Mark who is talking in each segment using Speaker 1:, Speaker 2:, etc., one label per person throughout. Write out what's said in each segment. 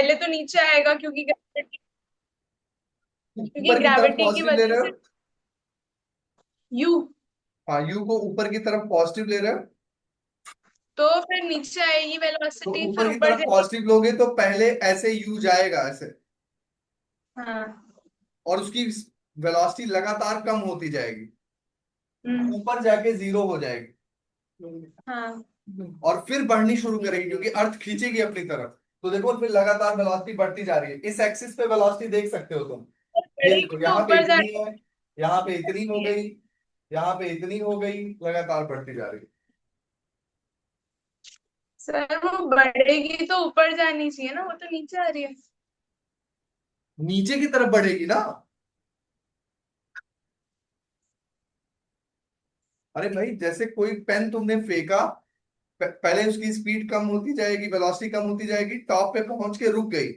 Speaker 1: पहले तो नीचे आएगा क्योंकि
Speaker 2: ऊपर की तरफ
Speaker 1: ग्रेविटी की
Speaker 2: पॉजिटिव ले
Speaker 1: वजह
Speaker 2: रहे हो।
Speaker 1: से। यू।
Speaker 2: हाँ, यू को ऊपर की तरफ पॉजिटिव ले रहे हो।
Speaker 1: तो फिर नीचे आएगी
Speaker 2: तो
Speaker 1: वेलोसिटी, फिर
Speaker 2: ऊपर की
Speaker 1: ऊपर
Speaker 2: तरफ
Speaker 1: जाएगी।
Speaker 2: पॉजिटिव लोगे तो पहले ऐसे यू जाएगा ऐसे,
Speaker 1: हाँ।
Speaker 2: और उसकी वेलोसिटी लगातार कम होती जाएगी,
Speaker 1: हम्म।
Speaker 2: ऊपर जाके जीरो हो जाएगी,
Speaker 1: हाँ।
Speaker 2: और फिर बढ़नी शुरू करेगी क्योंकि अर्थ खींचेगी अपनी तरफ। तो देखो फिर लगातार वेलोसिटी बढ़ती जा रही है। इस एक्सिस पे वेलोसिटी देख सकते हो तुम। ये देखो,
Speaker 1: बढ़ेगी तो
Speaker 2: यहाँ पे
Speaker 1: ऊपर
Speaker 2: इतनी है, यहाँ पे इतनी हो
Speaker 1: जाएगी।
Speaker 2: गई, यहाँ पे इतनी हो गई, लगातार बढ़ती जा रही है।
Speaker 1: सर वो बढ़ेगी तो ऊपर जानी चाहिए ना, वो तो नीचे आ रही है।
Speaker 2: नीचे की तरफ बढ़ेगी ना। अरे भाई, जैसे कोई पेन तुमने फेंका, पहले उसकी स्पीड कम होती जाएगी, वेलोसिटी कम होती जाएगी, टॉप पे पहुंच के रुक गई।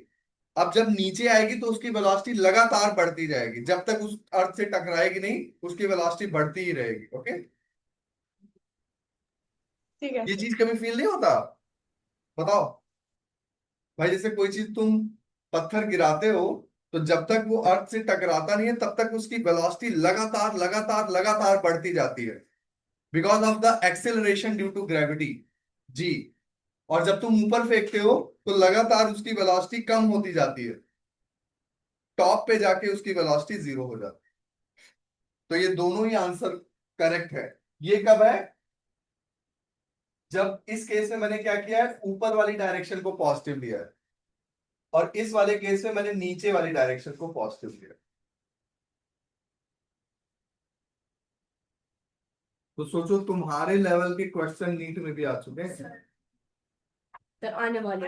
Speaker 2: अब जब नीचे आएगी तो उसकी वेलोसिटी लगातार बढ़ती जाएगी, जब तक उस अर्थ से टकराएगी नहीं, उसकी वेलोसिटी बढ़ती ही रहेगी। ओके।
Speaker 1: ठीक है।
Speaker 2: ये चीज कभी फील नहीं होता? बताओ भाई, जैसे कोई चीज तुम पत्थर गिराते हो, तो जब तक वो अर्थ से टकराता नहीं है तब तक उसकी वेलोसिटी लगातार लगातार लगातार बढ़ती जाती है, because of the acceleration due to gravity. जी। और जब तुम ऊपर फेंकते हो तो लगातार उसकी वेलोसिटी कम होती जाती है, टॉप पे जाके उसकी वेलोसिटी जीरो हो जाती है। तो ये दोनों ही आंसर करेक्ट है। ये कब है? जब इस केस में मैंने क्या किया है, ऊपर वाली डायरेक्शन को पॉजिटिव लिया है, और इस वाले केस में मैंने नीचे वाली डायरेक्शन को पॉजिटिव लिया है। तो सोचो, तुम्हारे लेवल के क्वेश्चन नीट में भी आ चुके हैं।
Speaker 1: तो आने वाले।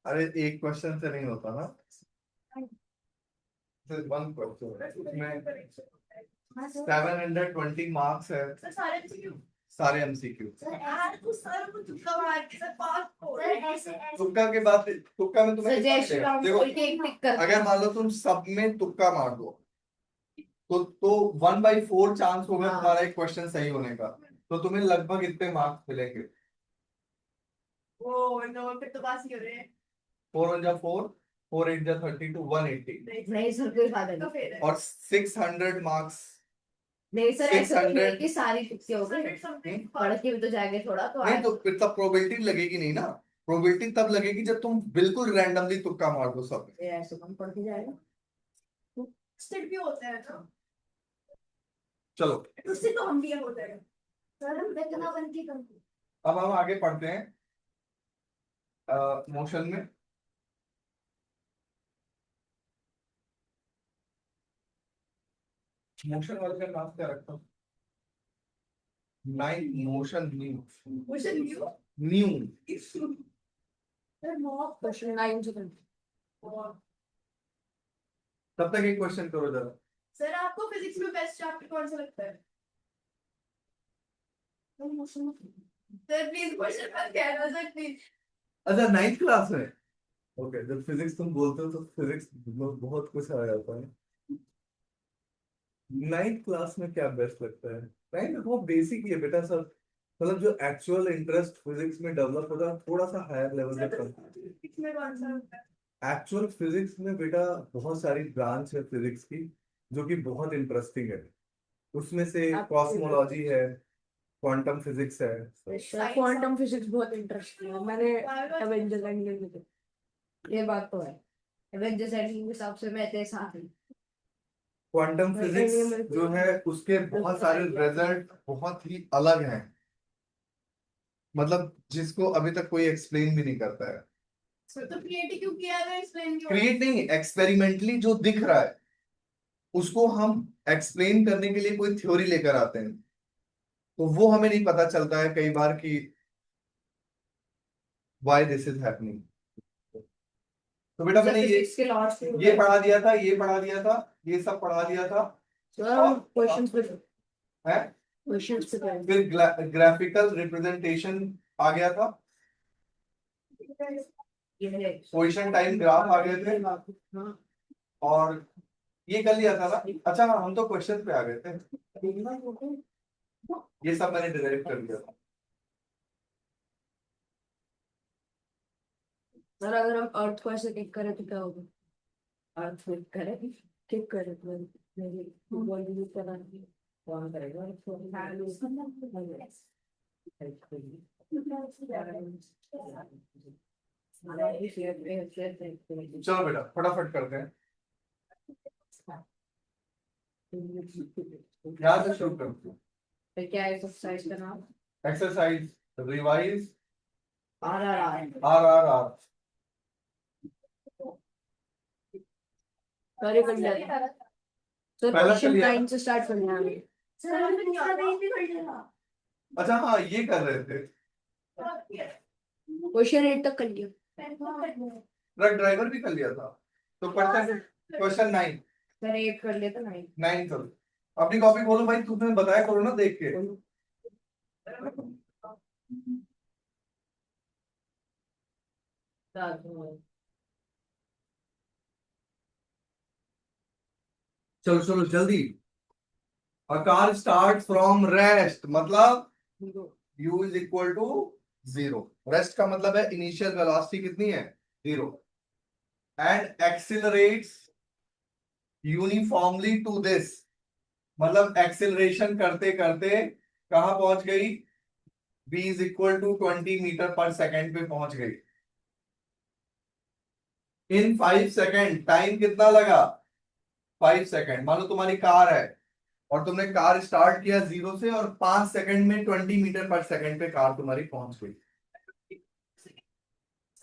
Speaker 2: अरे एक क्वेश्चन से नहीं होता ना, सिर्फ वन क्वेश्चन है उसमें, 720 मार्क्स है, सारे एमसीक्यू। तुक्का के बाद, तुक्का में तुम्हें कितना मिलेगा? देखो, अगर मान लो तुम सब में तुक्का मार दो, तो 1/4 चांस होगा तुम्हारा एक क्वेश्चन सही होने का। तो तुम्हें लगभग इतने मार्क्स मिलेंगे।
Speaker 1: ओ नो, फिर तो पास ही हो रहे हैं।
Speaker 2: 4 × 4, 4 × 8 = 32, 180।
Speaker 1: नहीं सर, कोई फायदा नहीं। तो फिर
Speaker 2: और 600 मार्क्स,
Speaker 1: नहीं सर, ऐसे तो नहीं
Speaker 2: 600।
Speaker 1: है कि सारी फिक्स हो गई। पढ़ के भी तो जाएंगे थोड़ा तो
Speaker 2: नहीं
Speaker 1: आए।
Speaker 2: तो फिर तब प्रोबेबिलिटी लगेगी नहीं ना। प्रोबेबिलिटी तब लगेगी जब तुम बिल्कुल रैंडमली तुक्का मार दो सब में।
Speaker 1: ये ऐसे कम पढ़ के जाएगा। स्टिल भी होता है ना।
Speaker 2: चलो,
Speaker 1: उससे तो हम भी होता है। सर हम कितना बनती कम।
Speaker 2: अब हम आगे पढ़ते हैं मोशन में। मोशन वाले का नाम क्या रखता हूँ? Nine motion new.
Speaker 1: Question new.
Speaker 2: New.
Speaker 1: Sir mock question 9 से कम।
Speaker 2: तब तक एक क्वेश्चन करो जरा।
Speaker 1: सर आपको फिजिक्स में बेस्ट चैप्टर कौन सा लगता है? सर प्लीज क्वेश्चन मत कहना सर प्लीज।
Speaker 2: अच्छा, 9th क्लास में। ओके, जब फिजिक्स तुम बोलते हो तो फिजिक्स में बहुत कुछ आ जाता है। 9th क्लास में क्या बेस्ट लगता है? नाइन्थ में बहुत बेसिक ही है बेटा सब। मतलब जो एक्चुअल इंटरेस्ट फिजिक्स में डेवलप होता है थोड़ा सा हायर लेवल तक का।
Speaker 1: इसमें कौन सा होता है?
Speaker 2: एक्चुअल फिजिक्स में बेटा बहुत सारी ब्रांच है फिजिक्स की, जो कि बहुत इंटरेस्टिंग है। उसमें से कॉस्मोलॉजी है, क्वांटम फिजिक्स है।
Speaker 1: क्वांटम फिजिक्स बहुत इंटरेस्टिंग है, मैंने एवेंजर्स एंड गेम में। ये बात तो है। एवेंजर्स एंड गेम के हिसाब से मैं तेरे साथ हूँ।
Speaker 2: क्वांटम फिजिक्स जो है उसके बहुत सारे रिजल्ट बहुत ही अलग हैं, मतलब जिसको अभी तक कोई एक्सप्लेन भी नहीं करता है।
Speaker 1: तो क्रिएट क्यों किया है, एक्सप्लेन क्यों?
Speaker 2: क्रिएट नहीं, एक्सपेरिमेंटली जो दिख रहा है उसको हम एक्सप्लेन करने के लिए कोई थ्योरी लेकर आते हैं, तो वो हमें नहीं पता चलता है कई बार कि व्हाई दिस इज हैपनिंग। तो बेटा मैंने
Speaker 1: फिजिक्स के लॉज से
Speaker 2: ये पढ़ा दिया था, ये पढ़ा दिया था, ये सब पढ़ा दिया था। और
Speaker 1: क्वेश्चंस पे
Speaker 2: है,
Speaker 1: क्वेश्चंस पे
Speaker 2: फिर ग्राफिकल रिप्रेजेंटेशन आ गया था,
Speaker 1: ये है।
Speaker 2: पोजीशन टाइम ग्राफ आ गए थे,
Speaker 1: हाँ।
Speaker 2: और ये कर लिया था ना। अच्छा हाँ, हम तो क्वेश्चन पे आ गए थे। ये सब मैंने डिराइव कर लिया था।
Speaker 1: सर अगर हम अर्थ को ऐसे किक करें तो क्या होगा? अर्थ किक करें, किक करें तो मेरी फुटबॉल यूज करना कौन करेगा?
Speaker 2: चलो बेटा फटाफट करते हैं, यहाँ से शुरू करते हैं।
Speaker 1: फिर क्या है एक्सरसाइज का नाम?
Speaker 2: Exercise revise
Speaker 1: RRR।
Speaker 2: RRR।
Speaker 1: Sorry कर लिया था सर,
Speaker 2: पहला कर
Speaker 1: क्वेश्चन
Speaker 2: लिया
Speaker 1: 9 से स्टार्ट करना है हमें।
Speaker 2: अच्छा हाँ ये कर रहे थे।
Speaker 1: क्वेश्चन 8 तक कर लिया।
Speaker 2: ट्रक ड्राइवर भी कर लिया था। तो क्वेश्चन क्वेश्चन 9।
Speaker 1: सर 8 कर लिया था 9।
Speaker 2: 9 करो। अपनी कॉपी खोलो भाई, तुमने बताया करो ना देख के। चलो चलो जल्दी। A car starts from rest मतलब u is equal to 0। Rest का मतलब है इनिशियल वेलोसिटी कितनी है? 0। And accelerates uniformly to this, मतलब एक्सिलरेशन करते करते कहां पहुंच गई? v is equal to 20 metre per second पे पहुंच गई। इन 5 सेकेंड टाइम कितना लगा? 5 सेकेंड। मान लो तुम्हारी कार है और तुमने कार स्टार्ट किया 0 से और 5 सेकेंड में 20 मीटर पर सेकेंड पे कार तुम्हारी पहुंच गई।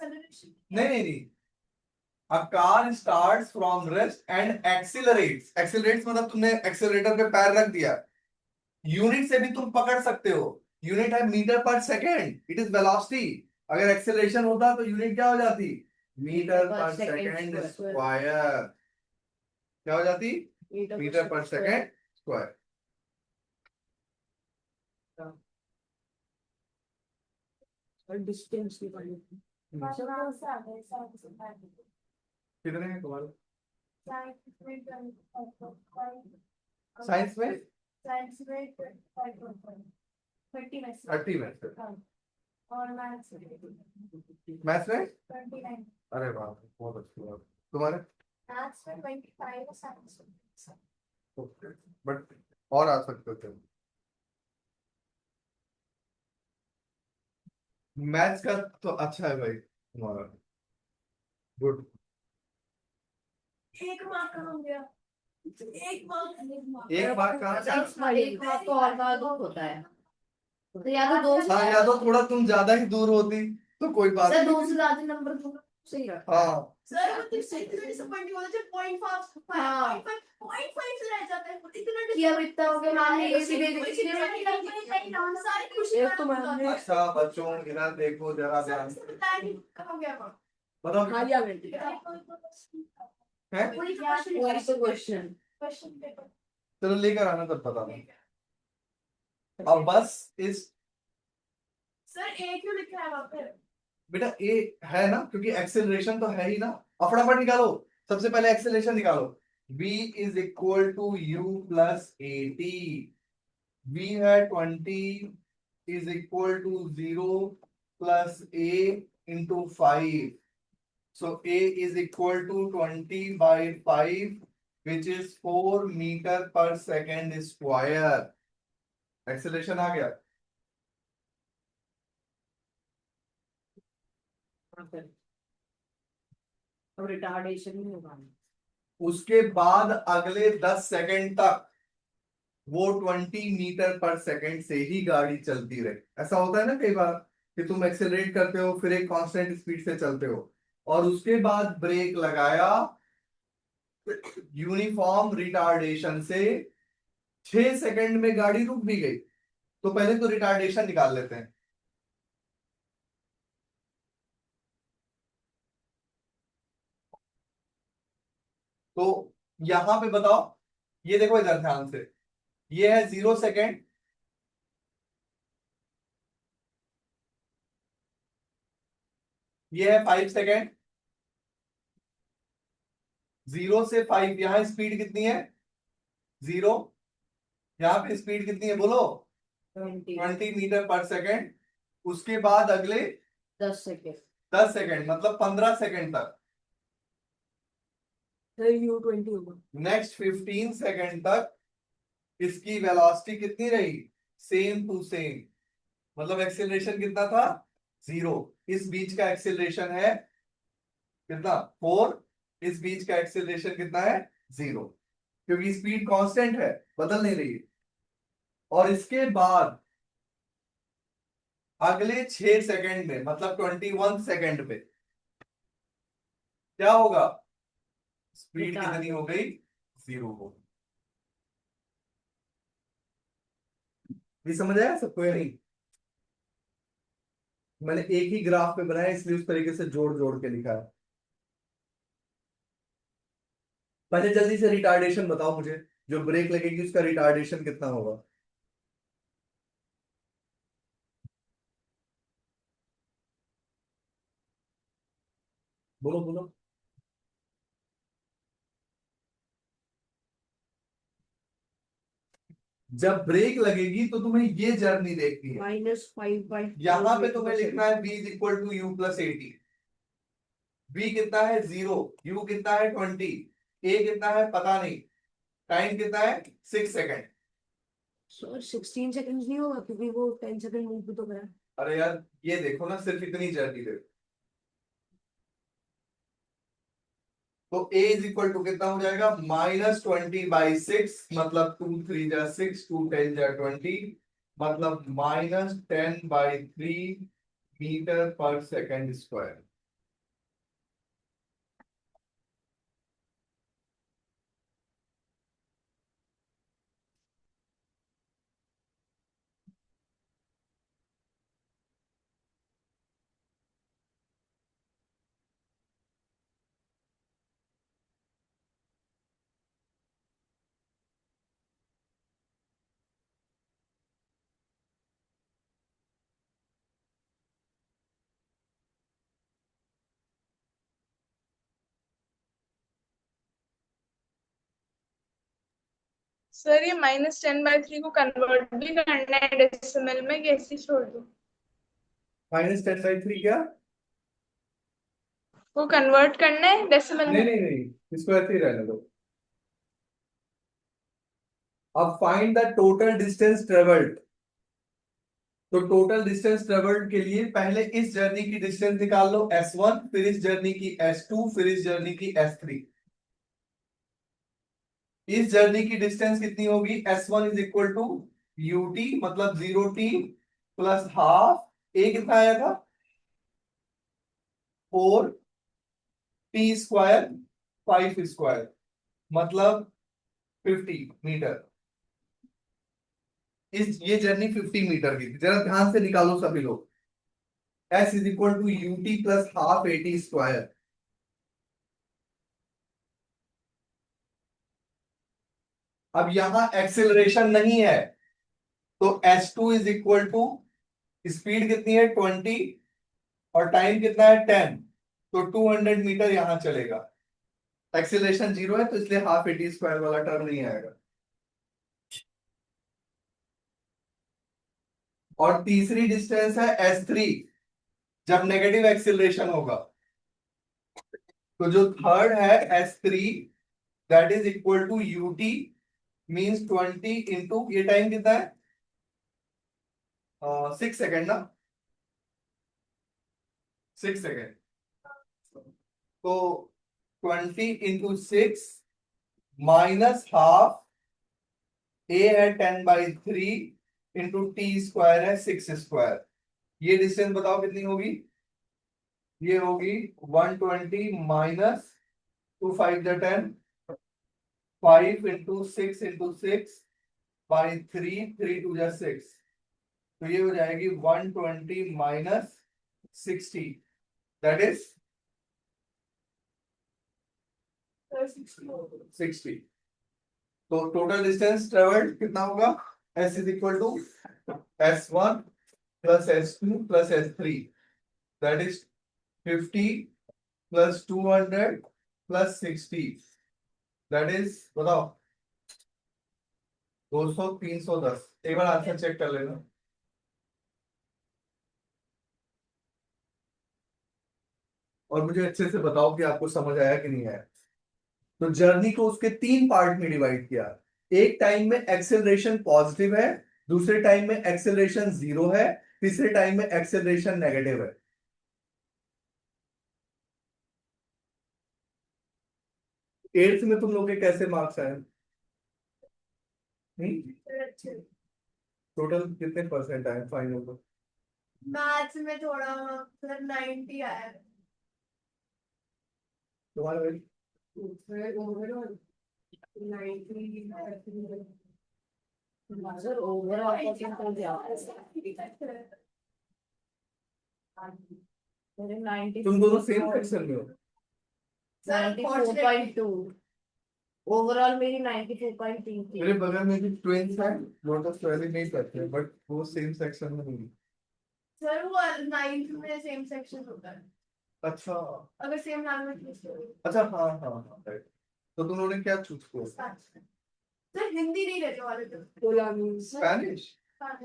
Speaker 2: नहीं नहीं नहीं, a car starts from rest and accelerates. Accelerates मतलब तुमने एक्सिलरेटर पे पैर रख दिया। यूनिट से भी तुम पकड़ सकते हो, यूनिट है metre per second, it is velocity. अगर एक्सेलरेशन होता तो यूनिट क्या हो जाती? Metre per second square. क्या हो जाती? Metre per second square.
Speaker 1: और डिस्टेंस निकालनी
Speaker 2: कितने हैं तुम्हारे साइंस में? 30 में से। मैथ्स में? अरे वाह बहुत अच्छी बात। तुम्हारे? बट और आ सकते थे। मैथ्स का तो अच्छा है भाई तुम्हारा, गुड।
Speaker 1: एक मार्क का हो गया। एक
Speaker 2: एक बार कहाँ से?
Speaker 1: एक मार्क तो और ज्यादा दुख होता है। तो या तो दो
Speaker 2: हाँ या तो थोड़ा तुम ज्यादा ही दूर होती तो कोई बात
Speaker 1: सर,
Speaker 2: नहीं।
Speaker 1: 2 से ज्यादा नंबर दूंगा सही रहा।
Speaker 2: हाँ
Speaker 3: सर वो तो इतना डिसअपॉइंटिंग होता है 0.5
Speaker 1: हाँ।
Speaker 3: 0.5 से रह जाता है इतना
Speaker 1: कि अब इतना हो गया, मान लीजिए सीधे
Speaker 3: सारी खुशी
Speaker 1: एक तो मैम ने
Speaker 2: अच्छा बच्चों इधर देखो जरा ध्यान से।
Speaker 3: कहाँ गया वहाँ
Speaker 2: बताओ
Speaker 1: खा लिया बेटे।
Speaker 2: है।
Speaker 3: वही
Speaker 1: तो क्वेश्चन
Speaker 3: क्वेश्चन पेपर
Speaker 2: चलो लेकर आना तब बताना। अब बस इस
Speaker 3: सर ए क्यों लिखा है वहाँ पे
Speaker 2: बेटा ए है ना, क्योंकि एक्सेलरेशन तो है ही ना। अब फटाफट निकालो, सबसे पहले एक्सेलरेशन निकालो। v is equal to u plus 80। v है 20 is equal to 0 plus a into 5। So a is equal to 20/5 which is 4 metre per second square. Acceleration आ गया।
Speaker 1: अब रिटार्डेशन नहीं होगा।
Speaker 2: उसके बाद अगले 10 सेकेंड तक वो 20 मीटर पर सेकेंड से ही गाड़ी चलती रहे। ऐसा होता है ना कई बार कि तुम एक्सेलरेट करते हो फिर एक कांस्टेंट स्पीड से चलते हो और उसके बाद ब्रेक लगाया यूनिफॉर्म रिटार्डेशन से 6 सेकेंड में गाड़ी रुक भी गई। तो पहले तो रिटार्डेशन निकाल लेते हैं। तो यहां पे बताओ, ये देखो इधर ध्यान से, ये है 0 सेकेंड, ये है 5 सेकेंड, 0 से 5, यहाँ स्पीड कितनी है 0, यहाँ पे स्पीड कितनी है बोलो 20 मीटर पर सेकेंड। उसके बाद अगले
Speaker 1: 10 सेकेंड
Speaker 2: 10 सेकेंड मतलब 15 सेकेंड तक,
Speaker 1: फिर U20 होगा।
Speaker 2: नेक्स्ट 15 सेकेंड तक इसकी वेलोसिटी कितनी रही, सेम टू सेम, मतलब एक्सेलरेशन कितना था 0। इस बीच का एक्सेलरेशन है कितना 4, इस बीच का एक्सेलरेशन कितना है 0, क्योंकि स्पीड कांस्टेंट है, बदल नहीं रही है। और इसके बाद अगले 6 सेकेंड में मतलब 21 सेकेंड पे क्या होगा, स्पीड
Speaker 1: घटा
Speaker 2: कितनी हो गई 0 हो। ये समझ आया सबको या नहीं? मैंने एक ही ग्राफ पे बनाया इसलिए उस तरीके से जोड़ जोड़ के लिखा है। पहले जल्दी से रिटार्डेशन बताओ मुझे, जो ब्रेक लगेगी उसका रिटार्डेशन कितना होगा। बोलो बोलो। जब ब्रेक लगेगी तो तुम्हें ये जर्नी देखनी है,
Speaker 1: -5
Speaker 2: यहां पे तुम्हें लिखना है v is equal to you plus 80। v कितना है 0, u कितना है 20, a कितना है पता नहीं, टाइम कितना है 6 सेकेंड।
Speaker 1: सर 16 सेकंड्स नहीं होगा क्योंकि वो 10 सेकंड मूव भी तो करा।
Speaker 2: अरे यार ये देखो ना, सिर्फ इतनी जर्नी देखो, तो a इज इक्वल टू कितना हो जाएगा -20/6, मतलब 2 3 जा 6, 2 10 जा 20, मतलब -10/3 metre per second square.
Speaker 3: Sir ये -10/3 को कन्वर्ट भी करना है डेसिमल में, कैसे छोड़ दो?
Speaker 2: -10/3 क्या?
Speaker 3: वो कन्वर्ट करना है डेसिमल
Speaker 2: नहीं
Speaker 3: में।
Speaker 2: नहीं नहीं, इसको ऐसे ही रहने दो। अब find the total distance travelled. तो टोटल डिस्टेंस ट्रेवल्ड के लिए पहले इस जर्नी की डिस्टेंस निकाल लो S1, फिर इस जर्नी की S2, फिर इस जर्नी की S3। इस जर्नी की डिस्टेंस कितनी होगी, S1 is equal to UT मतलब 0T प्लस हाफ, ए कितना आया था 4T² 5² मतलब 50 मीटर। ये जर्नी 50 मीटर की थी, जरा ध्यान से निकालो सभी लोग। S is equal to UT plus half AT²। अब यहां एक्सेलरेशन नहीं है, तो S2 is equal to, speed कितनी है 20 और टाइम कितना है 10, तो 200 मीटर यहां चलेगा। एक्सेलरेशन 0 है तो इसलिए हाफ AT² वाला टर्म नहीं आएगा। और तीसरी डिस्टेंस है S3, जब नेगेटिव एक्सेलरेशन होगा। तो जो थर्ड है S3 that is equal to UT means 20 into, ये टाइम कितना है 6 सेकेंड ना, 6 सेकेंड, तो 20 इंटू 6 माइनस हाफ, ए है 10/3 इंटू T² है 6²। ये डिस्टेंस बताओ कितनी होगी, ये होगी 120 माइनस 2 5 10, 5 इंटू 6 इंटू 6/3, 3 2 6, तो ये हो जाएगी 120 माइनस 60, दैट इज 60। तो टोटल डिस्टेंस ट्रेवल्ड कितना होगा, S is equal to S1 plus S2 plus S3, that is 50 plus 200 plus 60 that is, बताओ, 200, 310। एक बार आंसर चेक कर लेना। और मुझे अच्छे से बताओ कि आपको समझ आया कि नहीं आया। तो जर्नी को उसके 3 पार्ट में डिवाइड किया। एक टाइम में एक्सेलरेशन पॉजिटिव है, दूसरे टाइम में एक्सेलरेशन 0 है, तीसरे टाइम में एक्सेलरेशन नेगेटिव है। एट्थ में तुम लोग के कैसे मार्क्स आए? टोटल कितने परसेंट आए फाइनल को?
Speaker 1: मैथ्स में थोड़ा मतलब 90 आया।
Speaker 2: तुम्हारे भाई?
Speaker 1: ओवरऑल 90 सर, ओवरऑल परसेंटेज मेरे 90
Speaker 2: तुम दोनों सेम सेक्शन में हो?
Speaker 1: 94.2। ओवरऑल मेरी 94.3 थी।
Speaker 2: मेरे बगल में भी ट्विंस है, वो तो स्वेलिंग नहीं करते बट वो सेम सेक्शन में नहीं।
Speaker 1: सर वो 9th में सेम सेक्शन होता है
Speaker 2: अच्छा
Speaker 1: अगर सेम लैंग्वेज।
Speaker 2: अच्छा, हाँ हाँ हाँ, right। तो तुम लोगों ने क्या चूज किया?
Speaker 1: सर हिंदी नहीं रहने वाले थे। बोला
Speaker 2: स्पेनिश?
Speaker 1: मैं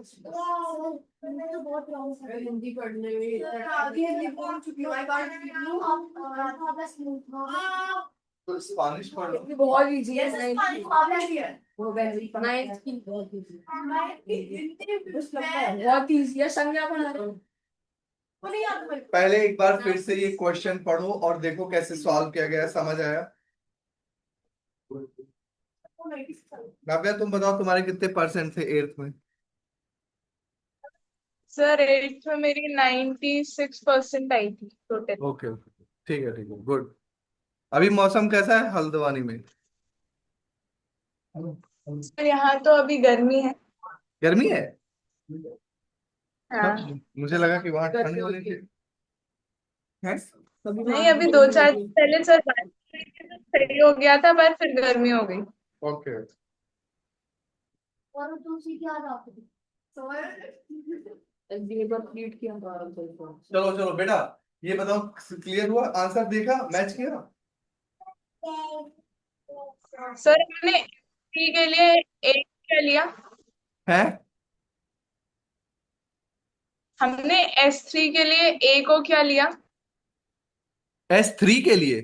Speaker 1: तो बहुत रॉन्ग है हिंदी पढ़ने में। आगे हिंदी बोल चुकी हूँ। आई कांट
Speaker 2: तो स्पेनिश पढ़ लो।
Speaker 1: ये बहुत इजी है। वो वैसे नाइन्थ की बहुत इजी है। बहुत इजी है। संज्ञा पढ़ा रहे हो? वो नहीं आता मेरे को।
Speaker 2: पहले एक बार फिर से ये क्वेश्चन पढ़ो और देखो कैसे सॉल्व किया गया है, समझ आया? नव्या तुम बताओ तुम्हारे कितने परसेंट थे एट्थ में?
Speaker 3: सर 8th में मेरी 96% आई थी टोटल।
Speaker 2: ओके ओके, ठीक है ठीक है, गुड। अभी मौसम कैसा है हल्द्वानी में?
Speaker 3: सर यहाँ तो अभी गर्मी है।
Speaker 2: गर्मी है?
Speaker 3: हाँ।
Speaker 2: मुझे लगा कि वहां ठंड होनी चाहिए। हैं?
Speaker 3: नहीं, अभी 2-4 दिन पहले सर बारिश हुई थी तो सही हो गया था, पर फिर गर्मी हो गई।
Speaker 2: ओके।
Speaker 1: और दूसरी क्या बात है? कंप्लीट किया हमारा तो।
Speaker 2: चलो चलो बेटा, ये बताओ, क्लियर हुआ? आंसर देखा, मैच किया?
Speaker 3: सर हमने सी के लिए एक क्या लिया?
Speaker 2: है?
Speaker 3: हमने S3 के लिए ए को क्या लिया?
Speaker 2: S3 के लिए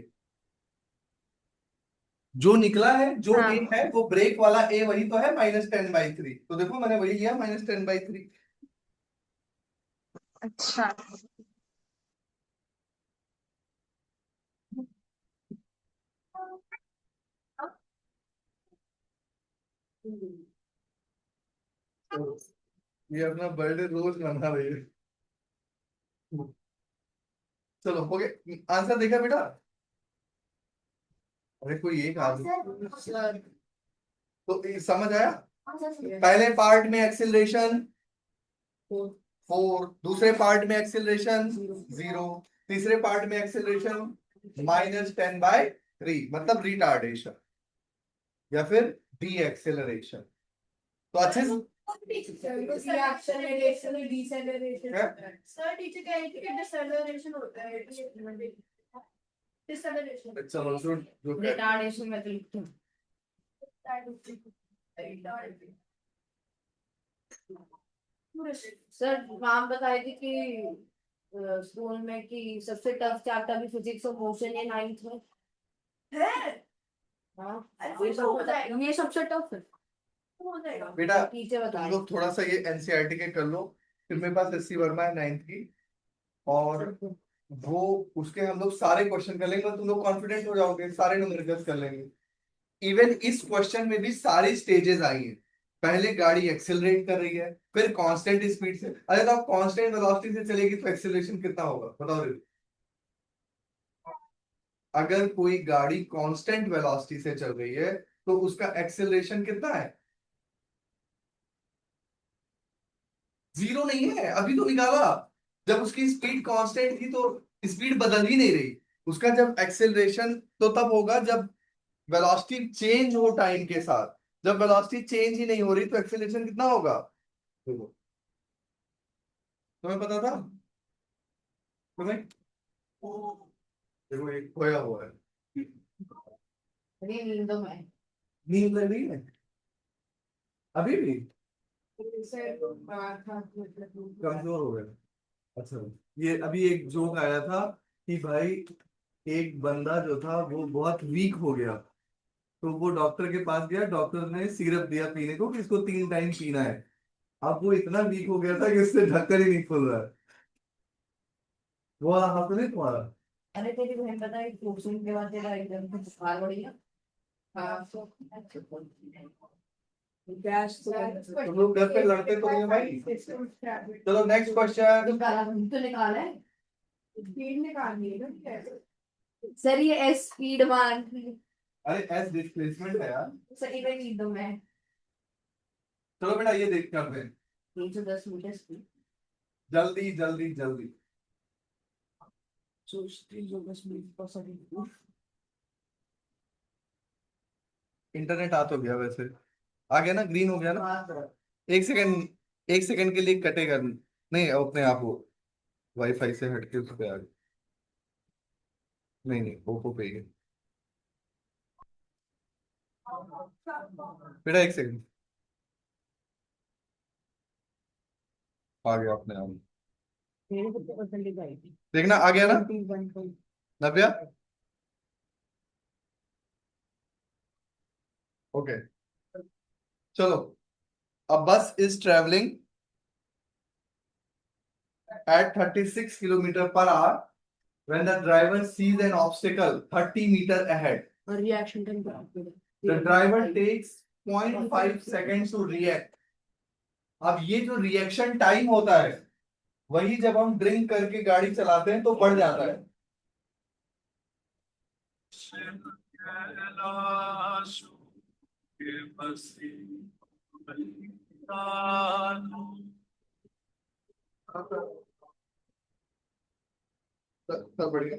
Speaker 2: जो निकला है, जो
Speaker 3: हाँ।
Speaker 2: ए है वो ब्रेक वाला ए वही तो है, -10/3। तो देखो मैंने वही लिया, -10/3।
Speaker 3: अच्छा।
Speaker 2: ये अपना बर्थडे रोज मना रही है। चलो हो गया, आंसर देखा बेटा? अरे कोई एक आदमी तो समझ आया? पहले पार्ट में एक्सिलरेशन 4, दूसरे पार्ट में एक्सिलरेशन 0, तीसरे पार्ट में एक्सिलरेशन -10/3, मतलब रिटार्डेशन या फिर डी एक्सेलरेशन। तो अच्छे से
Speaker 1: एक्सेलरेशन डिसेलरेशन
Speaker 2: क्या?
Speaker 1: सर टीचर कह रही थी कि डिसेलरेशन होता है। डिसेलरेशन
Speaker 2: चलो जो
Speaker 1: रिटार्डेशन में तो लिखते हैं। सर मैम बताई थी कि स्कूल में कि सबसे टफ चैप्टर भी फिजिक्स और मोशन है 9th में है। हाँ ये सबसे टफ है।
Speaker 2: बेटा
Speaker 1: टीचर
Speaker 2: तुम
Speaker 1: बताए।
Speaker 2: लोग थोड़ा सा ये एनसीईआरटी के कर लो। फिर मेरे पास एससी वर्मा है 9th की, और वो उसके हम लोग सारे क्वेश्चन कर लेंगे, तुम लोग कॉन्फिडेंट हो जाओगे, सारे न्यूमेरिकल्स कर लेंगे। इवन इस क्वेश्चन में भी सारी स्टेजेस आई हैं। पहले गाड़ी एक्सेलरेट कर रही है, फिर कांस्टेंट स्पीड से। अरे तो कांस्टेंट वेलोसिटी से चलेगी तो एक्सेलरेशन कितना होगा बताओ रे? अगर कोई गाड़ी कांस्टेंट वेलोसिटी से चल रही है तो उसका एक्सेलरेशन कितना है? 0 नहीं है, अभी तो निकाला। जब उसकी स्पीड कांस्टेंट थी तो स्पीड बदल ही नहीं रही। उसका जब एक्सेलरेशन तो तब होगा जब वेलोसिटी चेंज हो टाइम के साथ। जब वेलोसिटी चेंज ही नहीं हो रही तो एक्सेलरेशन कितना होगा? देखो, तुम्हें पता था? तुम्हें देखो एक खोया हुआ है।
Speaker 1: अरे नींद में
Speaker 2: नींद लग रही है अभी भी? कमजोर हो गए? अच्छा, ये अभी एक जोक आया था कि भाई एक बंदा जो था वो बहुत वीक हो गया, तो वो डॉक्टर के पास गया, डॉक्टर ने सिरप दिया पीने को कि इसको 3 टाइम पीना है। अब वो इतना वीक हो गया था कि उससे ढक्कन ही नहीं खुल रहा है। वो वाला हाथ तो नहीं तुम्हारा?
Speaker 1: अरे तेरी बहन पता है ट्यूशन के बाद तेरा एकदम से बुखार बढ़ गया। हाँ गैस तो
Speaker 2: तुम लोग घर पे लड़ते तो नहीं हो भाई? चलो नेक्स्ट क्वेश्चन।
Speaker 1: निकाला तो निकाला है स्पीड निकालनी है ना सर ये एस स्पीड मान
Speaker 2: अरे एस डिस्प्लेसमेंट है यार।
Speaker 1: सही में नींद में
Speaker 2: चलो बेटा ये देख करते हैं
Speaker 1: 310 मीटर स्पीड
Speaker 2: जल्दी जल्दी जल्दी।
Speaker 1: सोचती जो 10 मिनट पर सेकंड
Speaker 2: इंटरनेट आ तो गया वैसे, आ गया ना, ग्रीन हो गया ना। 1 सेकंड, 1 सेकंड के लिए कटेगा नहीं अपने आप वो वाईफाई से हटके उस पे आ गया। नहीं नहीं ओप्पो पे ही है। बेटा 1 सेकंड, आ गया अपने आप।
Speaker 1: मेरे कितने परसेंटेज आई थी
Speaker 2: देखना आ गया ना
Speaker 1: 21.5
Speaker 2: नव्या? ओके चलो। A bus is traveling at 36 kilometer per hour when the driver sees an obstacle 30 meter ahead.
Speaker 1: और reaction time
Speaker 2: The driver takes 0.5 seconds to react. अब ये जो रिएक्शन टाइम होता है वही जब हम ड्रिंक करके गाड़ी चलाते हैं तो बढ़ जाता है। सब बढ़िया।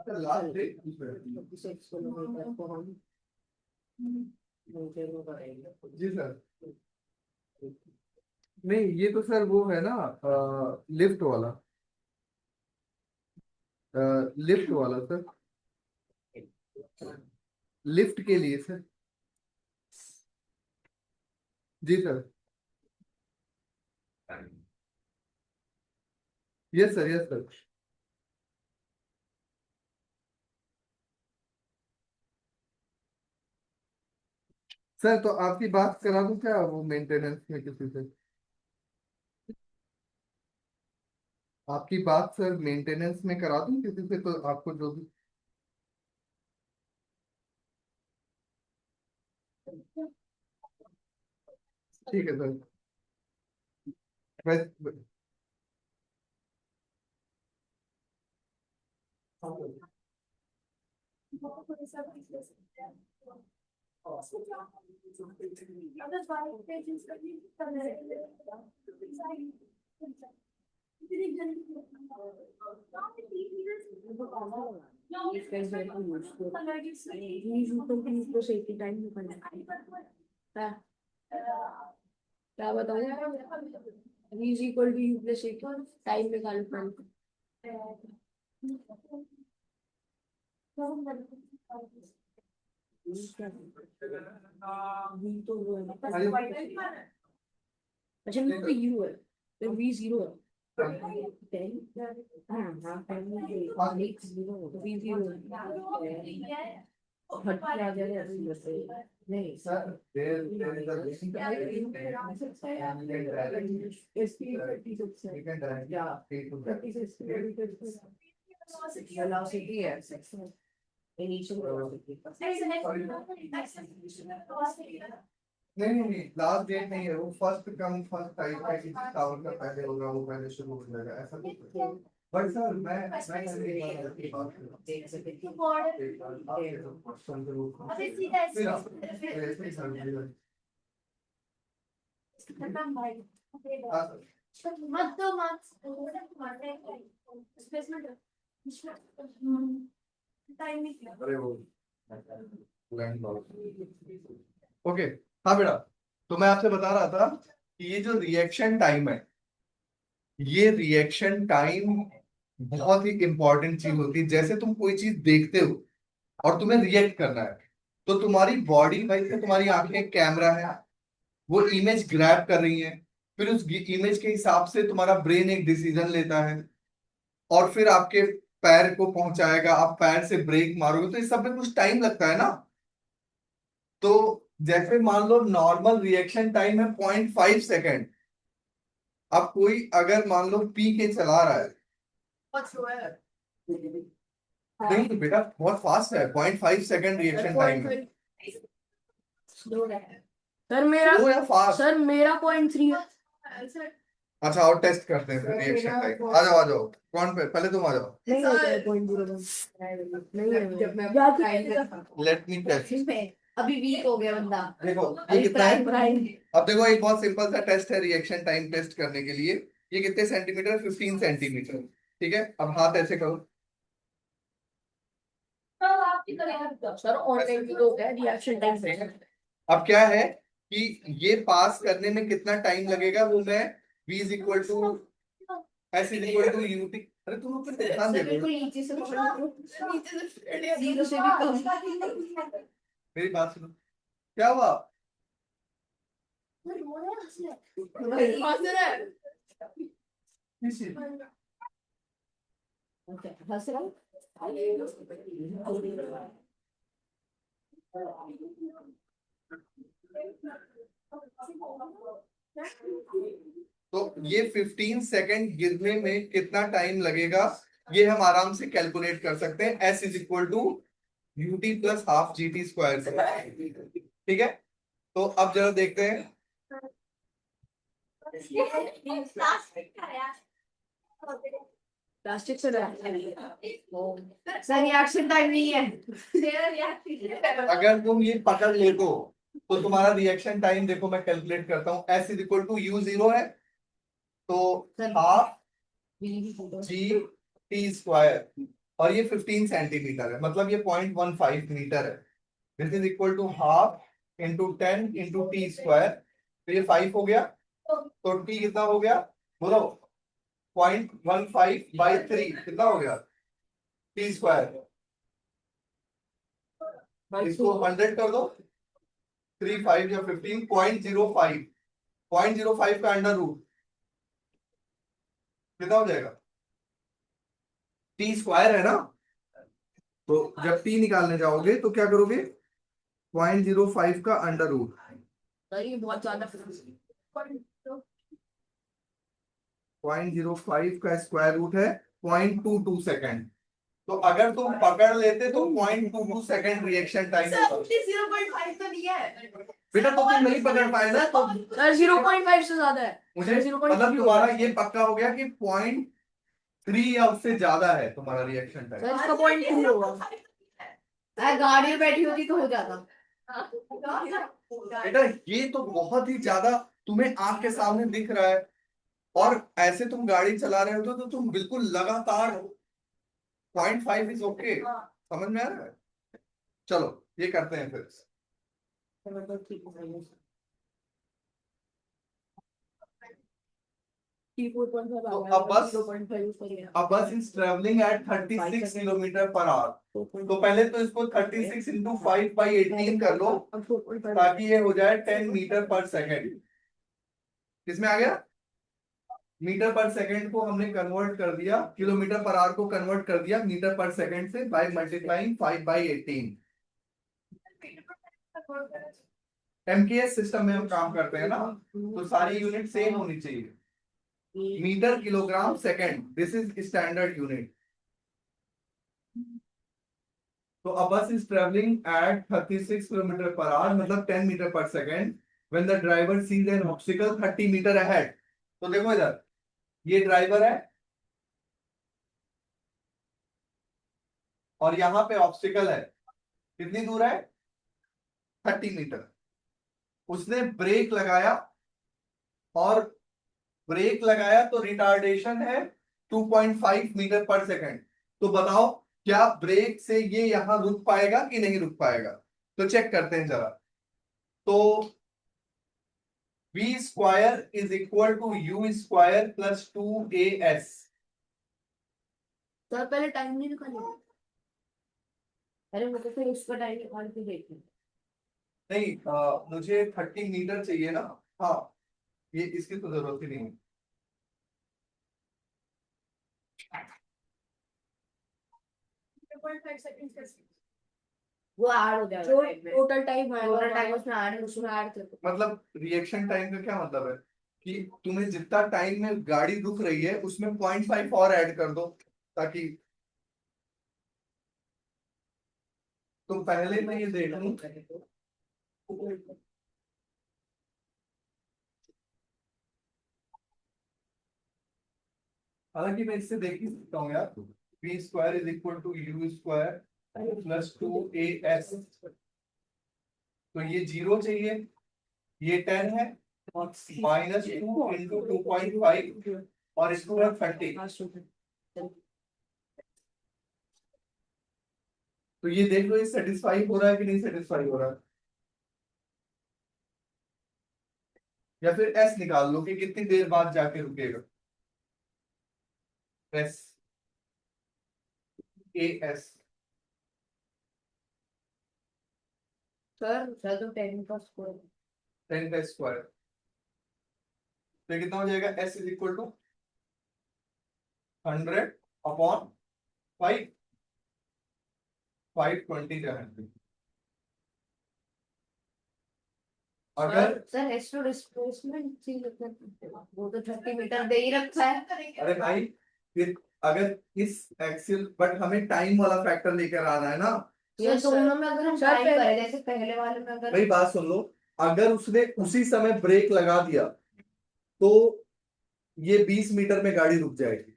Speaker 2: लास्ट डे
Speaker 1: 36 किलोमीटर को हम घंटे में करेंगे
Speaker 2: जी सर। नहीं ये तो सर वो है ना लिफ्ट वाला, लिफ्ट वाला सर, लिफ्ट के लिए सर। जी sir. Yes sir yes sir. Sir तो आपकी बात करा दूं क्या वो मेंटेनेंस में किसी से? आपकी बात सर मेंटेनेंस में करा दूं किसी से, तो आपको जो भी। ठीक है सर। वैसे
Speaker 1: क्या बताऊँ is equal to you plus time निकालो फ्रंट V तो वो है अच्छा V तो U है तो V 0 है 10 हाँ हाँ 10 0 V 0 हट के आ जाएगा नहीं
Speaker 2: sir there is a basic
Speaker 1: velocity है initial velocity
Speaker 2: नहीं लास्ट डेट नहीं है वो, फर्स्ट कम फर्स्ट टाइप का किसी टावर का पहले होगा वो पहले शुरू हो जाएगा ऐसा कुछ। बट सर मैं एक बात कर रहा हूँ।
Speaker 1: देख सकते
Speaker 2: क्वेश्चन जरूर फिर आप ऐसे ही समझिएगा। हाँ, सर।
Speaker 1: मत दो टाइम
Speaker 2: अरे वो ओके। हाँ बेटा, तो मैं आपसे बता रहा था कि ये जो रिएक्शन टाइम है, ये रिएक्शन टाइम बहुत ही इंपॉर्टेंट चीज होती है। जैसे तुम कोई चीज देखते हो और तुम्हें रिएक्ट करना है, तो तुम्हारी बॉडी, भाई तुम्हारी आंखें कैमरा है, वो इमेज ग्रैब कर रही है, फिर उस इमेज के हिसाब से तुम्हारा ब्रेन एक डिसीजन लेता है, और फिर आपके पैर को पहुंचाएगा, आप पैर से ब्रेक मारोगे, तो इस सब में कुछ टाइम लगता है ना। तो जैसे मान लो नॉर्मल रिएक्शन टाइम है 0.5 सेकेंड। अब कोई अगर मान लो पी के चला रहा है, नहीं तो बेटा बहुत फास्ट है, 0.5 सेकेंड रिएक्शन टाइम है।
Speaker 1: सर मेरा
Speaker 2: वो या फास्ट।
Speaker 1: सर मेरा 0.3 है।
Speaker 2: अच्छा, और टेस्ट करते हैं फिर रिएक्शन टाइम। आ जाओ आ जाओ, कौन पहले तुम आ जाओ।
Speaker 1: नहीं होता है 0.01 नहीं है।
Speaker 2: Let me test.
Speaker 1: अभी वीक हो गया बंदा।
Speaker 2: देखो ये कितना है।
Speaker 1: प्राइम
Speaker 2: अब देखो एक बहुत सिंपल सा टेस्ट है रिएक्शन टाइम टेस्ट करने के लिए। ये कितने सेंटीमीटर, 15 सेंटीमीटर। ठीक है, अब हाथ ऐसे करो।
Speaker 1: सर ऑनलाइन भी हो गया रिएक्शन टाइम।
Speaker 2: अब क्या है कि ये पास करने में कितना टाइम लगेगा, वो मैं v is equal to s is equal to ut। अरे तुम लोग फिर ध्यान दे
Speaker 1: बिल्कुल नीचे से पकड़ लो। जीरो से भी कम।
Speaker 2: मेरी बात सुनो, क्या हुआ।
Speaker 1: हंस रहा
Speaker 2: तो ये 15 सेकंड गिरने में कितना टाइम लगेगा, ये हम आराम से कैलकुलेट कर सकते हैं। s is equal to ut plus half gt square से। ठीक है, तो अब जरा देखते हैं।
Speaker 1: प्लास्टिक से सर रिएक्शन टाइम नहीं है।
Speaker 2: अगर तुम ये पकड़ ले तो तुम्हारा रिएक्शन टाइम देखो, मैं कैलकुलेट करता हूँ। s is equal to u zero है, तो हाफ जी टी स्क्वायर, और ये 15 सेंटीमीटर है, मतलब ये 0.15 मीटर है। This is equal to half into 10 into T square, तो ये 5 हो गया। तो टी कितना हो गया बोलो, 0.15/3 कितना हो गया टी स्क्वायर। इसको 100 कर दो, 3 5 या 15, 0.05, 0.05 का अंडर रूट कितना हो जाएगा, टी स्क्वायर है ना। तो जब टी निकालने जाओगे तो क्या करोगे, 0.05 का अंडर रूट।
Speaker 1: ये बहुत ज्यादा
Speaker 2: 0.05 का स्क्वायर रूट है 0.22 सेकेंड। तो अगर तुम पकड़ लेते तो 0.22 सेकेंड रिएक्शन टाइम होता।
Speaker 1: 0.5 तो नहीं है
Speaker 2: बेटा तो तुम नहीं पकड़ पाए ना, तो
Speaker 1: सर 0.5 से ज्यादा है।
Speaker 2: मुझे
Speaker 1: 0.3
Speaker 2: मतलब तुम्हारा ये पक्का हो गया कि 0.3 या उससे ज्यादा है तुम्हारा रिएक्शन टाइम।
Speaker 1: सर इसका 0.2 होगा। गाड़ी में बैठी होती तो हो जाता।
Speaker 2: बेटा ये तो बहुत ही ज्यादा तुम्हें आंख के सामने दिख रहा है, और ऐसे तुम गाड़ी चला रहे हो तो तुम बिल्कुल लगातार 0.5 इज ओके। समझ में आ रहा है। चलो ये करते हैं फिर। तो अब बस is travelling at 36 kilometre per our. तो पहले तो इसको 36 इंटू 5/18 कर लो, ताकि ये हो जाए 10 मीटर पर सेकेंड। किसमें आ गया, मीटर पर सेकेंड को हमने कन्वर्ट कर दिया, किलोमीटर पर आवर को कन्वर्ट कर दिया मीटर पर सेकेंड से, बाय मल्टीप्लाइंग 5/18। एमकेएस सिस्टम में हम काम करते हैं ना, तो सारी यूनिट सेम होनी चाहिए। Metre kilogram second, this is standard unit. तो a bus is traveling at 36 kilometre per hour, मतलब 10 metre per second, when the driver sees an obstacle 30 metre ahead। तो देखो इधर, ये ड्राइवर है और यहाँ पे ऑब्स्टिकल है, कितनी दूर है 30 मीटर। उसने ब्रेक लगाया, और ब्रेक लगाया तो रिटार्डेशन है 2.5 मीटर पर सेकेंड। तो बताओ क्या ब्रेक से ये यहां रुक पाएगा कि नहीं रुक पाएगा। तो चेक करते हैं जरा। तो v square is equal to u square plus 2as।
Speaker 1: Sir पहले टाइम नहीं निकालेगा? अरे मुझे फिर उसका टाइम निकाल के देखना।
Speaker 2: नहीं मुझे 30 मीटर चाहिए ना। हाँ, ये इसकी तो जरूरत ही नहीं है।
Speaker 1: वो ऐड हो जाएगा, टोटल टाइम आएगा, टोटल टाइम उसमें ऐड, उसमें ऐड कर दो।
Speaker 2: मतलब रिएक्शन टाइम का क्या मतलब है कि तुम्हें जितना टाइम में गाड़ी रुक रही है उसमें 0.5 और ऐड कर दो, ताकि तुम पहले मैं ये देख लूं। हालांकि मैं इससे देख ही सकता हूँ यार, v square is equal to u square plus 2as। तो ये 0 चाहिए, ये 10 है, माइनस 2 इंटू 2.5 और इसको है 30। तो ये देख लो, ये सेटिस्फाई हो रहा है कि नहीं सेटिस्फाई हो रहा है। या फिर एस निकाल लो कि कितनी देर बाद जाके रुकेगा। S, A S.
Speaker 1: सर तो 10 का स्क्वायर
Speaker 2: 10 का स्क्वायर तो कितना हो जाएगा? S is equal to 100 upon 5, 527। अगर
Speaker 1: सर एस टू डिस्प्लेसमेंट थी, वो तो 30 मीटर दे ही रखा है।
Speaker 2: अरे भाई, फिर अगर इस एक्सिल, बट हमें टाइम वाला फैक्टर लेकर आना है ना।
Speaker 1: ये दोनों में अगर हम टाइम करें, जैसे पहले वाले में अगर,
Speaker 2: भाई बात सुन लो, अगर उसने उसी समय ब्रेक लगा दिया तो ये 20 मीटर में गाड़ी रुक जाएगी।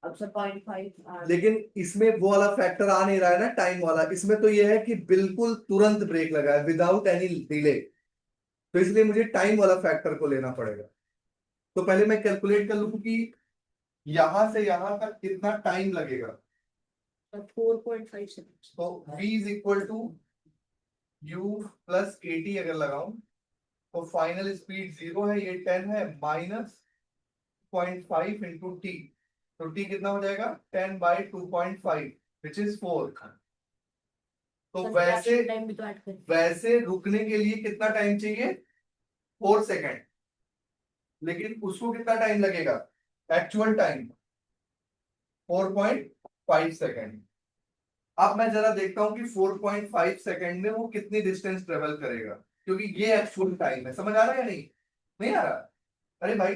Speaker 1: अब सर 0.5,
Speaker 2: लेकिन इसमें वो वाला फैक्टर आ नहीं रहा है ना, टाइम वाला। इसमें तो ये है कि बिल्कुल तुरंत ब्रेक लगा है, विदाउट एनी डिले। तो इसलिए मुझे टाइम वाला फैक्टर को लेना पड़ेगा। तो पहले मैं कैलकुलेट कर लूं कि यहां से यहां तक कितना टाइम लगेगा।
Speaker 1: 4.5 सेकंड।
Speaker 2: तो v is equal to u plus 80 अगर लगाऊं तो फाइनल स्पीड 0 है, ये 10 है, माइनस 0.5 इंटू टी। तो टी कितना हो जाएगा? 10 बाई 2.5 विच इज 4। तो वैसे
Speaker 1: टाइम भी तो ऐड करें।
Speaker 2: वैसे रुकने के लिए कितना टाइम चाहिए? 4 सेकेंड। लेकिन उसको कितना टाइम लगेगा? Actual time 4.5 second. अब मैं जरा देखता हूं कि 4.5 सेकेंड में वो कितनी डिस्टेंस ट्रेवल करेगा, क्योंकि ये एक्चुअल टाइम है। समझ आ रहा है या नहीं? नहीं आ रहा? अरे भाई,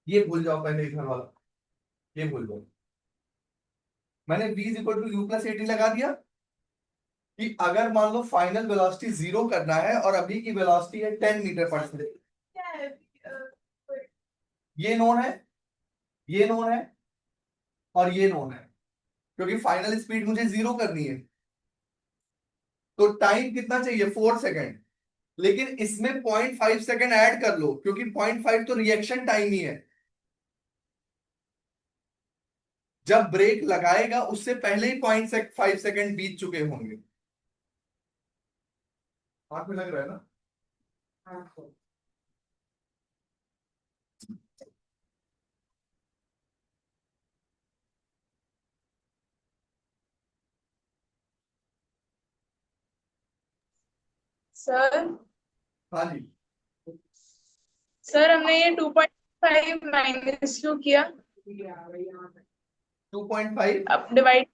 Speaker 2: ये भूल जाओ पहले इधर वाला, ये भूल जाओ। मैंने v equal to you plus 80 लगा दिया कि अगर मान लो फाइनल वेलोसिटी 0 करना है और अभी की वेलोसिटी है 10 मीटर पर सेकेंड। ये नोन है, ये नोन है और ये नोन है, क्योंकि फाइनल स्पीड मुझे 0 करनी है। तो टाइम कितना चाहिए? 4 सेकेंड। लेकिन इसमें 0.5 सेकेंड ऐड कर लो, क्योंकि 0.5 तो रिएक्शन टाइम ही है। जब ब्रेक लगाएगा उससे पहले ही 0.5 सेकेंड बीत चुके होंगे। आंख में लग रहा है ना?
Speaker 3: सर
Speaker 2: हाँ जी।
Speaker 3: सर हमने ये 2.5 माइनस क्यों किया?
Speaker 2: 2.5
Speaker 3: अब डिवाइड,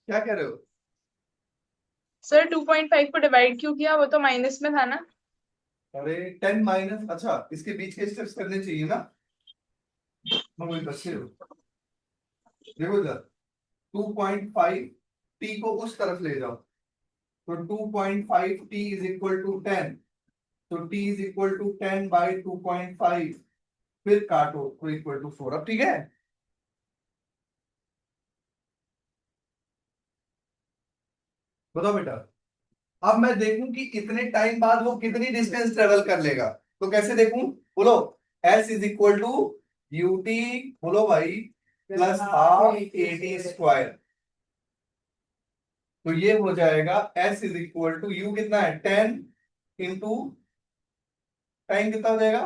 Speaker 2: क्या कह रहे हो?
Speaker 3: सर 2.5 को डिवाइड क्यों किया? वो तो माइनस में था ना।
Speaker 2: अरे 10 माइनस, अच्छा इसके बीच के स्टेप्स करने चाहिए ना। मैं वही बच्चे हो, देखो इधर 2.5 टी को उस तरफ ले जाओ, तो 2.5 टी इज इक्वल टू 10। तो T is equal to 10 by 2.5, फिर काटो तो इक्वल टू 4। अब ठीक है? बताओ बेटा। अब मैं देखूं कि इतने टाइम बाद वो कितनी डिस्टेंस ट्रेवल कर लेगा। तो कैसे देखूं? बोलो। S is equal to UT बोलो भाई प्लस हाफ एटी स्क्वायर। तो ये हो जाएगा s is equal to U कितना है 10 इंटू टाइम कितना हो जाएगा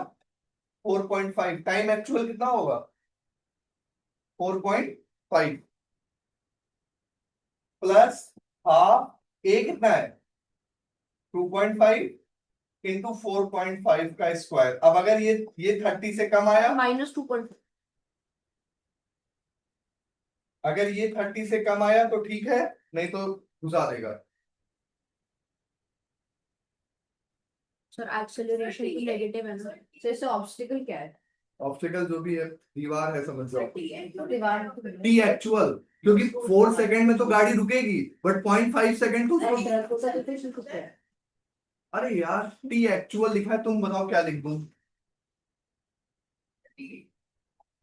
Speaker 2: 4.5। टाइम एक्चुअल कितना होगा 4.5 प्लस हाफ ए कितना है 2.5 इंटू 4.5 का स्क्वायर। अब अगर ये 30 से कम आया,
Speaker 1: -2.5।
Speaker 2: अगर ये 30 से कम आया तो ठीक है, नहीं तो घुसा देगा।
Speaker 1: सर एक्सेलरेशन की नेगेटिव है ना, तो इससे ऑब्स्टिकल क्या है?
Speaker 2: ऑब्स्टिकल जो भी है दीवार है समझ जाओ।
Speaker 1: दीवार
Speaker 2: टी एक्चुअल, क्योंकि 4 सेकंड में तो गाड़ी रुकेगी बट 0.5 सेकंड तो अरे यार टी एक्चुअल लिखा है, तुम बताओ क्या लिख दूं?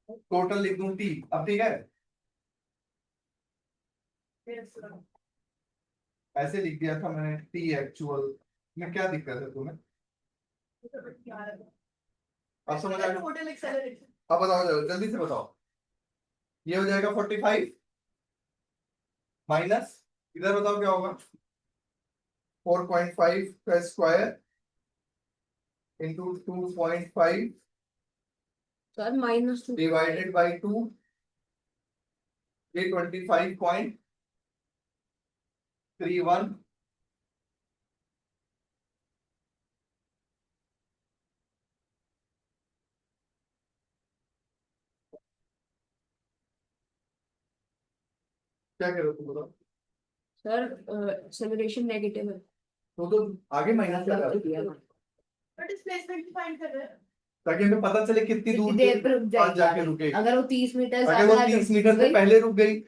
Speaker 2: टोटल लिख दूं टी, अब ठीक है ऐसे लिख दिया था मैंने टी एक्चुअल में, क्या दिक्कत है तुम्हें? अब समझ आ गया? अब बताओ जल्दी से बताओ। ये हो जाएगा 45 माइनस, इधर बताओ क्या होगा 4.5 का square into 2.5
Speaker 1: sir -2
Speaker 2: divided by 2, ये 25.31। क्या करो तुम बताओ?
Speaker 1: सर एक्सेलरेशन नेगेटिव है।
Speaker 2: तो आगे माइनस लगा दो,
Speaker 1: डिस्प्लेसमेंट फाइंड कर रहे हैं
Speaker 2: ताकि हमें पता चले कितनी दूर
Speaker 1: देर पर रुक
Speaker 2: आज
Speaker 1: जाएगी
Speaker 2: जाके
Speaker 1: गाड़ी।
Speaker 2: रुकेगी।
Speaker 1: अगर वो 30 मीटर से
Speaker 2: अगर वो
Speaker 1: आगे
Speaker 2: 30 मीटर से
Speaker 1: गई,
Speaker 2: पहले रुक गई,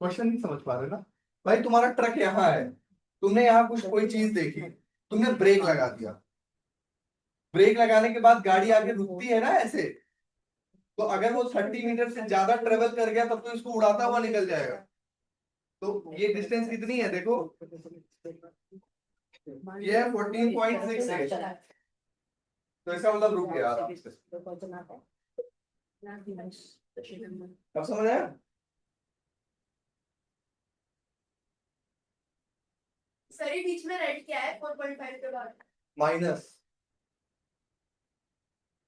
Speaker 2: क्वेश्चन नहीं समझ पा रहे ना भाई? तुम्हारा ट्रक यहाँ है, तुमने यहाँ कुछ कोई चीज देखी, तुमने ब्रेक लगा दिया, ब्रेक लगाने के बाद गाड़ी आगे रुकती है ना ऐसे, तो अगर वो 30 मीटर से ज्यादा ट्रेवल कर गया तब तो इसको उड़ाता हुआ निकल जाएगा। तो ये डिस्टेंस कितनी है देखो, ये है 14.68, तो इसका मतलब रुक गया आराम से। अब समझ आया?
Speaker 1: सर ये बीच में रेड क्या है 4.5 के बाद?
Speaker 2: माइनस।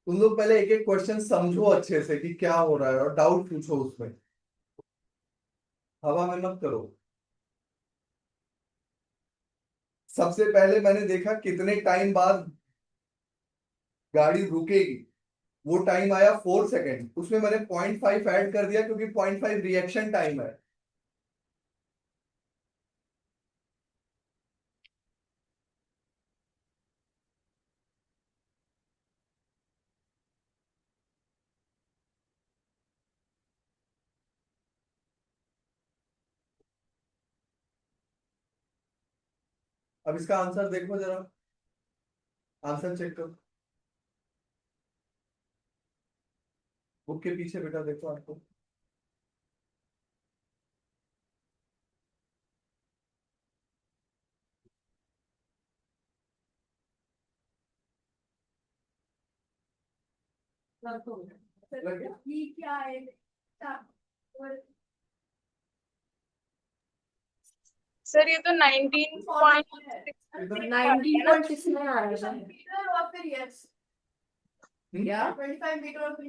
Speaker 2: तुम लोग पहले एक एक क्वेश्चन समझो अच्छे से कि क्या हो रहा है और डाउट पूछो उसमें, हवा में मत करो। सबसे पहले मैंने देखा कितने टाइम बाद गाड़ी रुकेगी, वो टाइम आया 4 सेकेंड, उसमें मैंने 0.5 ऐड कर दिया क्योंकि 0.5 रिएक्शन टाइम है। अब इसका आंसर देखो जरा, आंसर चेक करो बुक के पीछे, बेटा देखो आपको।
Speaker 1: क्या है?
Speaker 3: सर ये तो 19.6
Speaker 1: 19.6 में आ रहा है सर।
Speaker 2: क्या
Speaker 1: 25 मीटर और फिर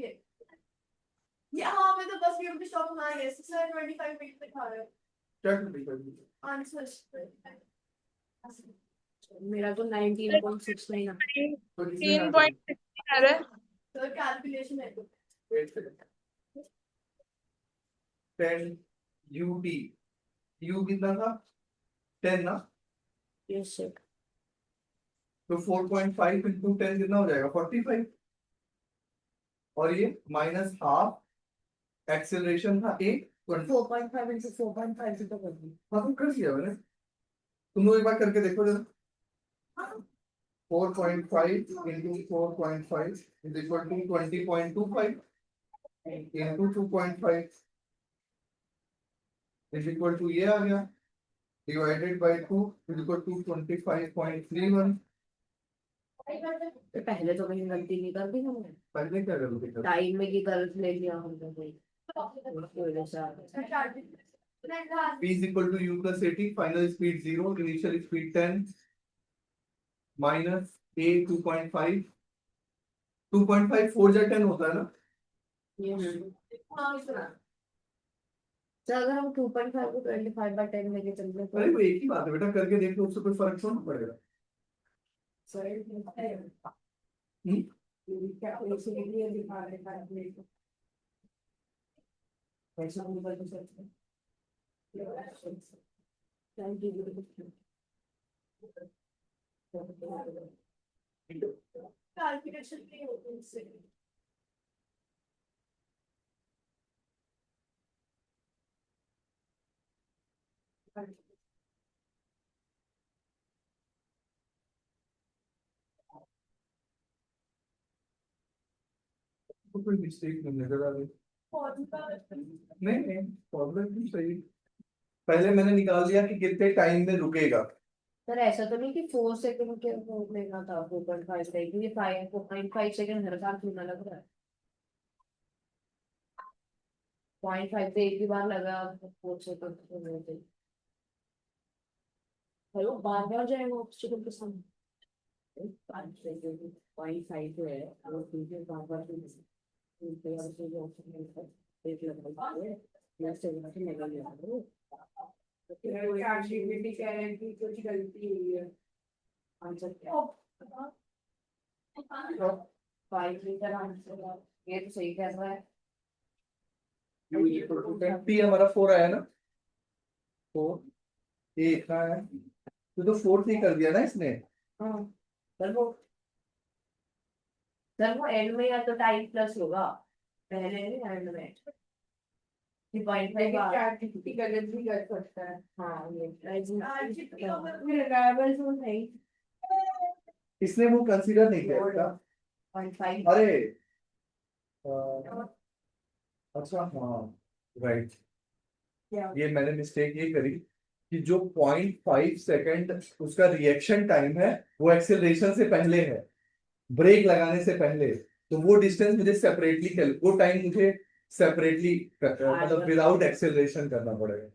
Speaker 1: ये हाँ मैं तो 10 किलोमीटर स्टॉप में आ गया सर 25 मीटर तक आ रहा है
Speaker 2: क्या करती?
Speaker 1: आंसर। मेरा तो 19.6 नहीं आ
Speaker 2: तो
Speaker 3: 3.6 आ रहा है।
Speaker 1: सर कैलकुलेशन है
Speaker 2: 10 UT, U कितना था 10 ना,
Speaker 1: यस सर।
Speaker 2: तो 4.5 इंटू 10 कितना हो जाएगा 45, और ये माइनस हाफ एक्सेलरेशन था
Speaker 1: 4.5 into 4.5 से तो कर दी।
Speaker 2: हाँ तो कर दिया मैंने, तुम लोग एक बार करके देखो जरा। 4.5 into 4.5 is equal to 20.25 into 2.5 is equal to ये आ गया divided by 2 is equal to 25.31
Speaker 1: तो पहले तो कहीं गलती नहीं कर दी हमने,
Speaker 2: पहले क्या गलती कर
Speaker 1: टाइम में की गलत ले लिया हमने कोई उसकी वजह से आ गया।
Speaker 2: P is equal to U plus 80, final speed 0, initial speed 10, minus A 2.5, 2.5 4 जा 10 होता है ना?
Speaker 1: तो अगर हम 2.5 को 25/10 लेके चल रहे
Speaker 2: अरे वो एक ही बात है बेटा, करके देख लो, उससे कोई फर्क थोड़ा पड़ेगा। हम्म? तो कोई मिस्टेक नहीं नजर आ रही। नहीं नहीं, फॉर्मूला भी सही। पहले मैंने निकाल दिया कि कितने टाइम में रुकेगा।
Speaker 1: सर ऐसा तो नहीं कि 4 सेकंड के लेना था 4.5 सेकंड, ये 5.5 सेकंड हर बार क्यों ना लग रहा है? 0.5 से एक ही बार लगा, 4 सेकंड। हेलो, बार बार जाएगा ऑब्स्टिकल के सामने। 5 सेकंड 0.5 तो है, वो चीजें बार बार एक लगा है, या से लगा लिया है। ChatGPT कह रहे हैं कि कुछ गलती हुई है, आंसर क्या? 5 लीटर आंसर, ये तो सही कह रहा है।
Speaker 2: P हमारा 4 आया ना, 4 A का है, तो 4 ही कर दिया ना इसने।
Speaker 1: हाँ, सर वो एंड में या तो टाइम प्लस होगा, पहले एंड में कि 0.5 ChatGPT गलत भी कर सकता है। हाँ, ये रिलायबल तो नहीं,
Speaker 2: इसने वो कंसीडर नहीं किया बेटा।
Speaker 1: 0.5।
Speaker 2: अरे अच्छा हाँ, राइट, ये मैंने मिस्टेक ये करी कि जो 0.5 सेकंड उसका रिएक्शन टाइम है वो एक्सेलरेशन से पहले है, ब्रेक लगाने से पहले, तो वो डिस्टेंस मुझे सेपरेटली, वो टाइम मुझे सेपरेटली मतलब विदाउट एक्सेलरेशन करना पड़ेगा।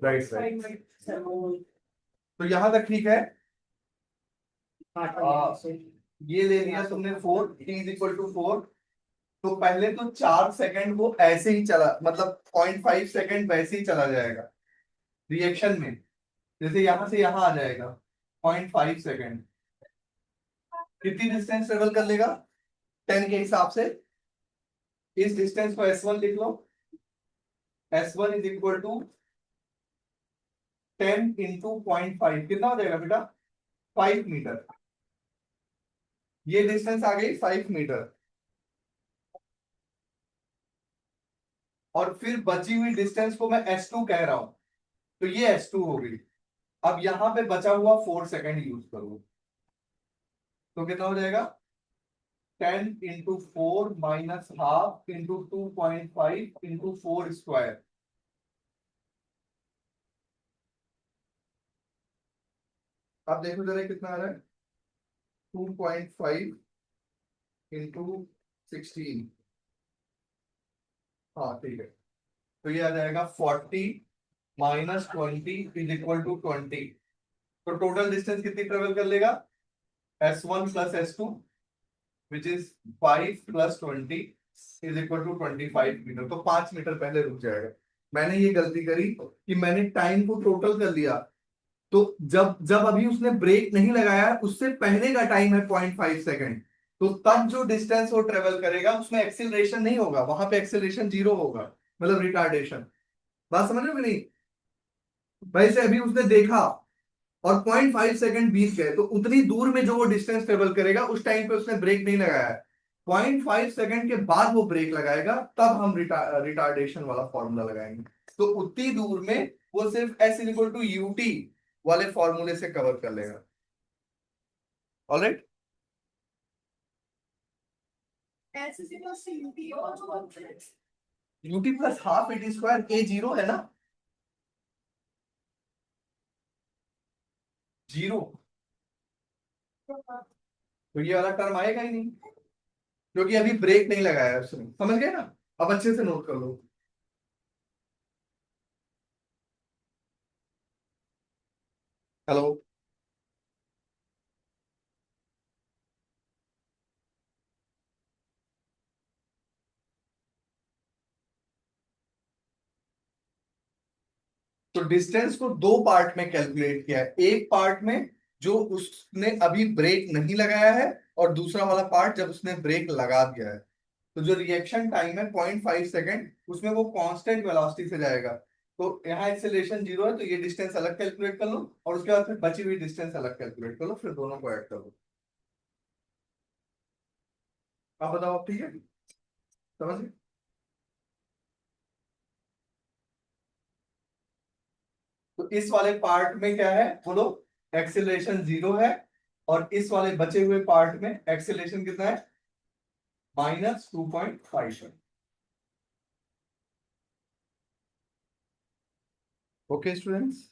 Speaker 2: राइट राइट, तो यहाँ तक ठीक है। ये ले लिया तुमने 4, t इज इक्वल टू 4। तो पहले तो 4 सेकंड वो ऐसे ही चला, मतलब 0.5 सेकंड वैसे ही चला जाएगा रिएक्शन में, जैसे यहां से यहां आ जाएगा 0.5 सेकंड। कितनी डिस्टेंस ट्रेवल कर लेगा 10 के हिसाब से? इस डिस्टेंस को S1 लिख लो, S1 is equal to 10 into 0.5, कितना हो जाएगा बेटा? 5 मीटर। ये डिस्टेंस आ गई 5 मीटर, और फिर बची हुई डिस्टेंस को मैं S2 कह रहा हूं, तो ये S2 हो गई। अब यहां पे बचा हुआ 4 सेकंड यूज करो, तो कितना हो जाएगा? 10 into 4 minus half into 2.5 into 4 square. अब देखो जरा कितना आ रहा है, 2.5 इंटू 16। हाँ ठीक है, तो ये आ जाएगा 40 माइनस 20 इज इक्वल टू 20। तो टोटल डिस्टेंस कितनी ट्रेवल कर लेगा? S1 plus S2 which is 5 plus 20 is equal to 25 metre. तो 5 मीटर पहले रुक जाएगा। मैंने ये गलती करी कि मैंने टाइम को टोटल कर लिया, तो जब जब अभी उसने ब्रेक नहीं लगाया, उससे पहले का टाइम है 0.5 सेकंड, तो तब जो डिस्टेंस वो ट्रेवल करेगा उसमें एक्सीलरेशन नहीं होगा, वहां पे एक्सीलरेशन 0 होगा, मतलब रिटार्डेशन। बात समझ रहे हो कि नहीं? वैसे अभी उसने देखा और 0.5 सेकंड बीत गए, तो उतनी दूर में जो वो डिस्टेंस ट्रेवल करेगा उस टाइम पे उसने ब्रेक नहीं लगाया है। 0.5 सेकंड के बाद वो ब्रेक लगाएगा, तब हम रिटार्डेशन वाला फॉर्मूला लगाएंगे। तो उतनी दूर में वो सिर्फ S इक्वल टू यूटी वाले फॉर्मूले से कवर कर लेगा। Alright, ut plus half at square, a 0 है ना, 0। तो ये वाला टर्म आएगा ही नहीं, क्योंकि अभी ब्रेक नहीं लगाया है उसने। समझ गए ना? अब अच्छे से नोट कर लो। हेलो, तो डिस्टेंस को दो पार्ट में कैलकुलेट किया है। एक पार्ट में जो उसने अभी ब्रेक नहीं लगाया है, और दूसरा वाला पार्ट जब उसने ब्रेक लगा दिया है। तो जो रिएक्शन टाइम है 0.5 सेकेंड, उसमें वो कांस्टेंट वेलोसिटी से जाएगा। तो यहाँ एक्सेलरेशन 0 है, तो ये डिस्टेंस अलग कैलकुलेट कर लो, और उसके बाद फिर बची हुई डिस्टेंस अलग कैलकुलेट कर लो, फिर दोनों को ऐड कर लो। आप बताओ, अब ठीक है? समझ गए? तो इस वाले पार्ट में क्या है बोलो? एक्सेलरेशन 0 है, और इस वाले बचे हुए पार्ट में एक्सेलरेशन कितना है? -2.5 है। Okay students.